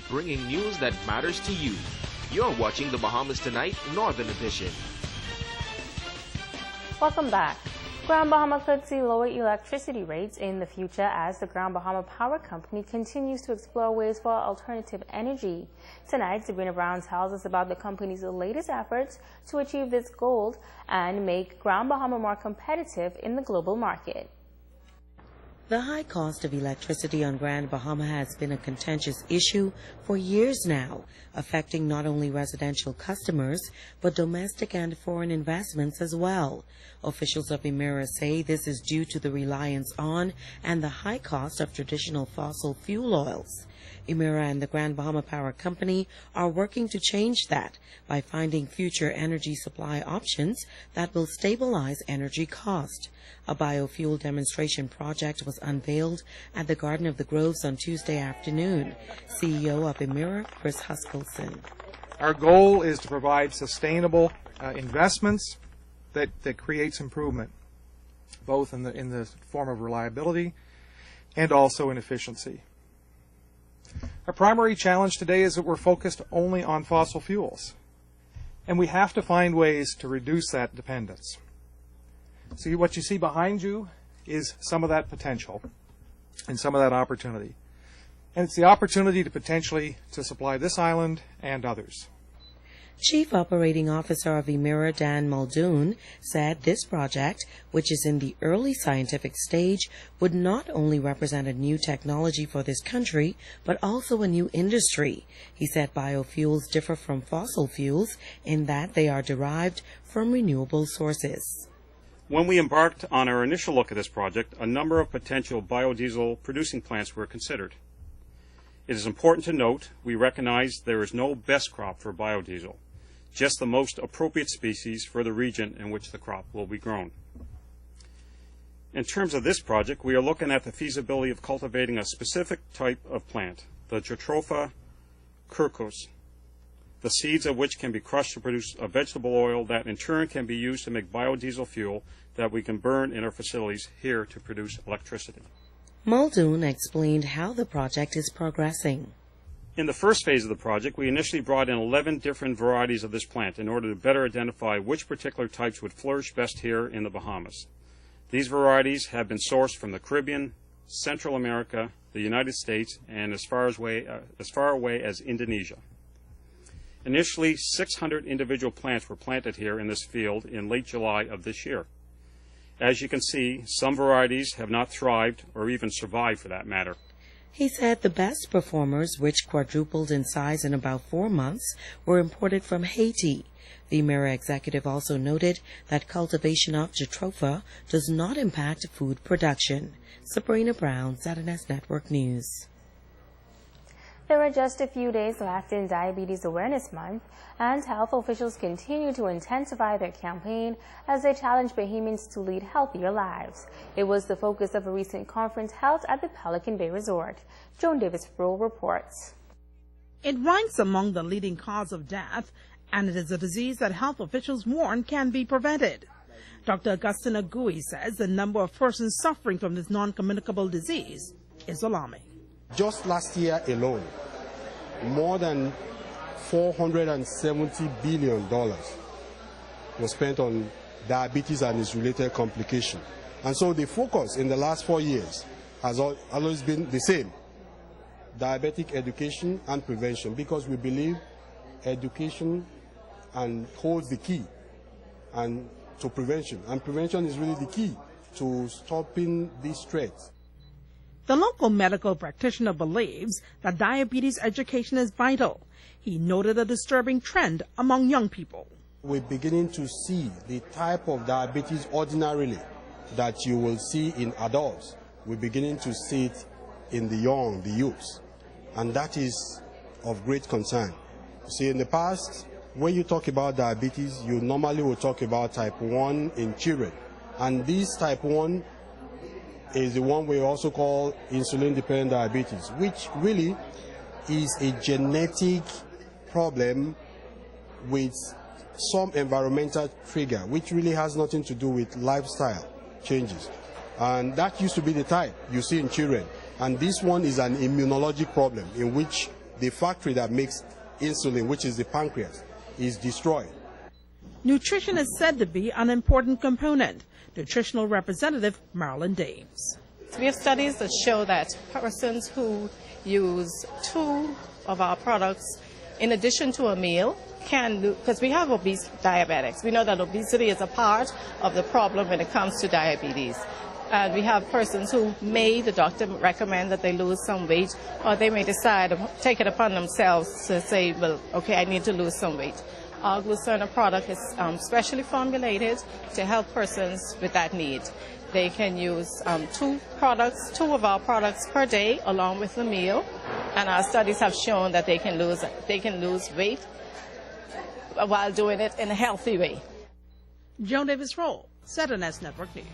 bringing news that matters to you. You're watching the Bahamas Tonight Northern Edition. Welcome back. Grand Bahama could see lower electricity rates in the future as the Grand Bahama Power Company continues to explore ways for alternative energy. Tonight, Sabrina Brown tells us about the company's latest efforts to achieve this goal and make Grand Bahama more competitive in the global market. The high cost of electricity on Grand Bahama has been a contentious issue for years now, affecting not only residential customers, but domestic and foreign investments as well. Officials of Emira say this is due to the reliance on and the high cost of traditional fossil fuel oils. Emira and the Grand Bahama Power Company are working to change that by finding future energy supply options that will stabilize energy cost. A biofuel demonstration project was unveiled at the Garden of the Groves on Tuesday afternoon. CEO of Emira, Chris Huskelson. Our goal is to provide sustainable investments that creates improvement, both in the form of reliability and also in efficiency. Our primary challenge today is that we're focused only on fossil fuels, and we have to find ways to reduce that dependence. So what you see behind you is some of that potential and some of that opportunity. And it's the opportunity to potentially to supply this island and others. Chief Operating Officer of Emira, Dan Muldoon, said this project, which is in the early scientific stage, would not only represent a new technology for this country, but also a new industry. He said biofuels differ from fossil fuels in that they are derived from renewable sources. When we embarked on our initial look at this project, a number of potential biodiesel producing plants were considered. It is important to note we recognize there is no best crop for biodiesel, just the most appropriate species for the region in which the crop will be grown. In terms of this project, we are looking at the feasibility of cultivating a specific type of plant, the Jatropha curcus, the seeds of which can be crushed to produce a vegetable oil that in turn can be used to make biodiesel fuel that we can burn in our facilities here to produce electricity. Muldoon explained how the project is progressing. In the first phase of the project, we initially brought in 11 different varieties of this plant in order to better identify which particular types would flourish best here in the Bahamas. These varieties have been sourced from the Caribbean, Central America, the United States, and as far away as Indonesia. Initially, 600 individual plants were planted here in this field in late July of this year. As you can see, some varieties have not thrived or even survived for that matter. He said the best performers, which quadrupled in size in about 4 months, were imported from Haiti. The Emira executive also noted that cultivation of Jatropha does not impact food production. Sabrina Brown, ZNS Network News. There are just a few days left in Diabetes Awareness Month, and health officials continue to intensify their campaign as they challenge Bahamians to lead healthier lives. It was the focus of a recent conference held at the Pelican Bay Resort. Joan Davis-Frohl reports. It ranks among the leading cause of death, and it is a disease that health officials warn can be prevented. Dr. Augustine Agui says the number of persons suffering from this non-communicable disease is alarming. Just last year alone, more than $470 billion was spent on diabetes and its related complications. And so the focus in the last 4 years has always been the same: diabetic education and prevention, because we believe education holds the key to prevention, and prevention is really the key to stopping these threats. The local medical practitioner believes that diabetes education is vital. He noted a disturbing trend among young people. We're beginning to see the type of diabetes ordinarily that you will see in adults. We're beginning to see it in the young, the youths, and that is of great concern. See, in the past, when you talk about diabetes, you normally will talk about type 1 in children, and this type 1 is the one we also call insulin-dependent diabetes, which really is a genetic problem with some environmental trigger, which really has nothing to do with lifestyle changes. And that used to be the type you see in children. And this one is an immunologic problem in which the factory that makes insulin, which is the pancreas, is destroyed. Nutrition is said to be an important component. Nutritional representative Marilyn Dames. We have studies that show that persons who use 2 of our products in addition to a meal can do, because we have obese diabetics. We know that obesity is a part of the problem when it comes to diabetes. And we have persons who the doctor recommend that they lose some weight, or they may decide to take it upon themselves to say, well, okay, I need to lose some weight. Our Glucerna product is specially formulated to help persons with that need. They can use 2 of our products per day along with the meal, and our studies have shown that they can lose weight while doing it in a healthy way. Joan Davis Roll, ZNS Network News.